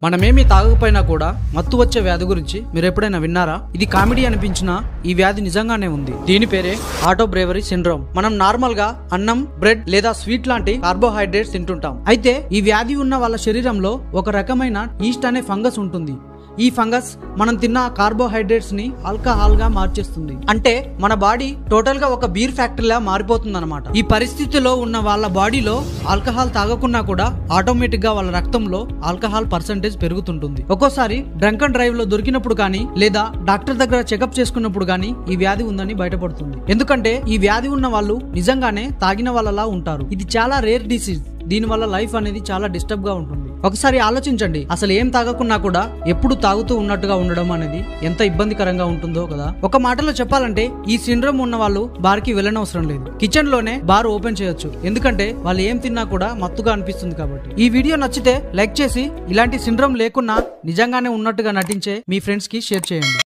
మనమేమీ తాగకపోయినా కూడా మత్తు వచ్చే వ్యాధి గురించి మీరు ఎప్పుడైనా విన్నారా? ఇది కామెడీ అనిపించినా ఈ వ్యాధి నిజంగానే ఉంది. దీని పేరే ఆటో బ్రేవరీ సిండ్రోమ్. మనం నార్మల్ గా అన్నం, బ్రెడ్ లేదా స్వీట్ లాంటి కార్బోహైడ్రేట్స్ తింటుంటాం. అయితే ఈ వ్యాధి ఉన్న వాళ్ళ శరీరంలో ఒక రకమైన ఈస్ట్ అనే ఫంగస్ ఉంటుంది. ఈ ఫంగస్ మనం తిన్న కార్బోహైడ్రేట్స్ ని ఆల్కహాల్ గా మార్చేస్తుంది. అంటే మన బాడీ టోటల్ గా ఒక బీర్ ఫ్యాక్టరీలా మారిపోతుంది అనమాట. ఈ పరిస్థితిలో ఉన్న వాళ్ళ బాడీలో ఆల్కహాల్ తాగకున్నా కూడా ఆటోమేటిక్ గా వాళ్ళ రక్తంలో ఆల్కహాల్ పర్సెంటేజ్ పెరుగుతుంటుంది. ఒక్కోసారి డ్రంక్ అండ్ డ్రైవ్ లో దొరికినప్పుడు కానీ లేదా డాక్టర్ దగ్గర చెకప్ చేసుకున్నప్పుడు కానీ ఈ వ్యాధి ఉందని బయటపడుతుంది. ఎందుకంటే ఈ వ్యాధి ఉన్న వాళ్ళు నిజంగానే తాగిన వాళ్ళలా ఉంటారు. ఇది చాలా రేర్ డిసీజ్. దీనివల్ల లైఫ్ అనేది చాలా డిస్టర్బ్ గా ఉంటుంది. ఒకసారి ఆలోచించండి, అసలు ఏం తాగకున్నా కూడా ఎప్పుడు తాగుతూ ఉన్నట్టుగా ఉండడం అనేది ఎంత ఇబ్బందికరంగా ఉంటుందో కదా. ఒక మాటలో చెప్పాలంటే ఈ సిండ్రోమ్ ఉన్న వాళ్ళు బార్ కి వెళ్ళనవసరం లేదు. కిచెన్ లోనే బార్ ఓపెన్ చేయొచ్చు. ఎందుకంటే వాళ్ళు ఏం తిన్నా కూడా మత్తుగా అనిపిస్తుంది కాబట్టి. ఈ వీడియో నచ్చితే లైక్ చేసి ఇలాంటి సిండ్రోమ్ లేకున్నా నిజంగానే ఉన్నట్టుగా నటించే మీ ఫ్రెండ్స్ కి షేర్ చేయండి.